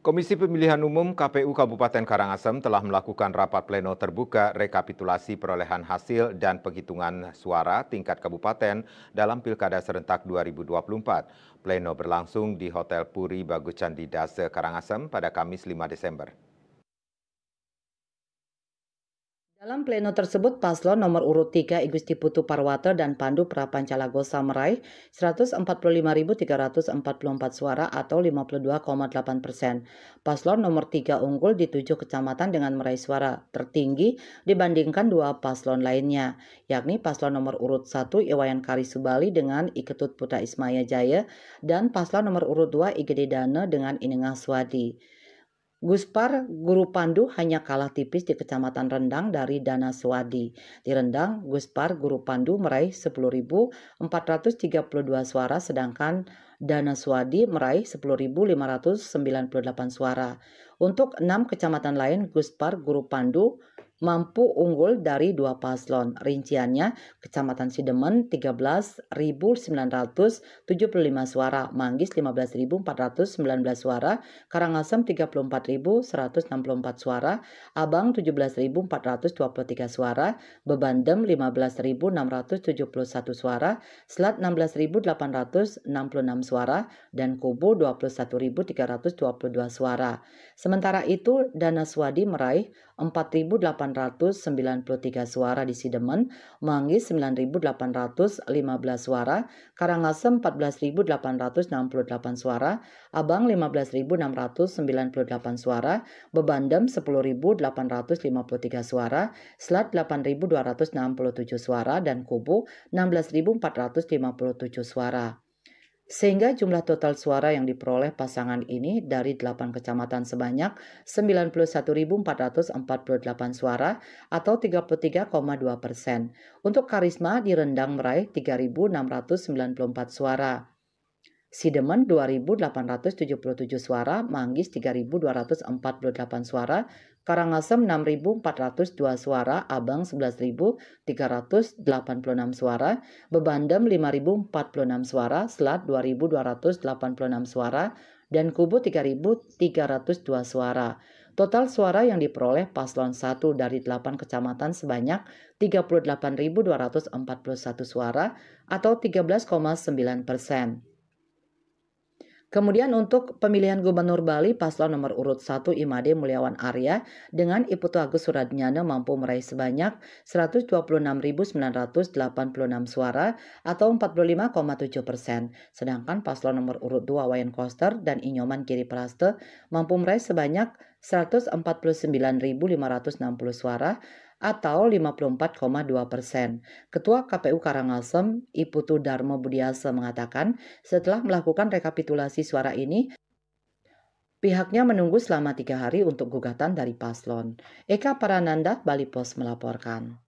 Komisi Pemilihan Umum KPU Kabupaten Karangasem telah melakukan rapat pleno terbuka rekapitulasi perolehan hasil dan penghitungan suara tingkat kabupaten dalam Pilkada Serentak 2024. Pleno berlangsung di Hotel Puri Bagus Candi Dase Karangasem pada Kamis 5 Desember. Dalam pleno tersebut, paslon nomor urut 3 Igusti Putu Parwata dan Pandu Prapancalagosa meraih 145.344 suara atau 52,8%. Paslon nomor 3 unggul di 7 kecamatan dengan meraih suara tertinggi dibandingkan dua paslon lainnya, yakni paslon nomor urut 1 Iwayan Karisubali dengan Iketut Putra Ismaya Jaya dan paslon nomor urut 2 Igede Dana dengan Inengah Swadi. Guspar Guru Pandu hanya kalah tipis di Kecamatan Rendang dari Dana Swadi. Di Rendang, Guspar Guru Pandu meraih 10.432 suara, sedangkan Dana Swadi meraih 10.598 suara. Untuk 6 kecamatan lain, Guspar Guru Pandu mampu unggul dari dua paslon. Rinciannya, Kecamatan Sidemen 13.975 suara, Manggis 15.419 suara, Karangasem 34.164 suara, Abang 17.423 suara, Bebandem 15.671 suara, Selat 16.866 suara, dan Kubu 21.322 suara. Sementara itu, Dana Swadi meraih 4.893 suara di Sidemen, Manggis 9.815 suara, Karangasem 14.868 suara, Abang 15.698 suara, Bebandem 10.853 suara, Selat 8.267 suara, dan Kubu 16.457 suara. Sehingga jumlah total suara yang diperoleh pasangan ini dari 8 kecamatan sebanyak 91.448 suara atau 33,2%. Untuk Karisma di Rendang meraih 3.694 suara. Sidemen 2.877 suara, Manggis 3.248 suara, Karangasem 6.402 suara, Abang 11.386 suara, Bebandem 5.046 suara, Selat 2.286 suara, dan Kubu 3.302 suara. Total suara yang diperoleh paslon 1 dari 8 kecamatan sebanyak 38.241 suara atau 13,9%. Kemudian untuk pemilihan Gubernur Bali, paslon nomor urut 1 Imade Mulyawan Arya dengan Iputu Agus Suradnyana mampu meraih sebanyak 126.986 suara atau 45,7%. Sedangkan paslon nomor urut 2 Wayan Koster dan Inyoman Kiri Praste mampu meraih sebanyak 149.560 suara atau 54,2%. Ketua KPU Karangasem, Iputu Darmo Budiasa mengatakan setelah melakukan rekapitulasi suara ini, pihaknya menunggu selama 3 hari untuk gugatan dari paslon. Eka Parananda, Bali Pos melaporkan.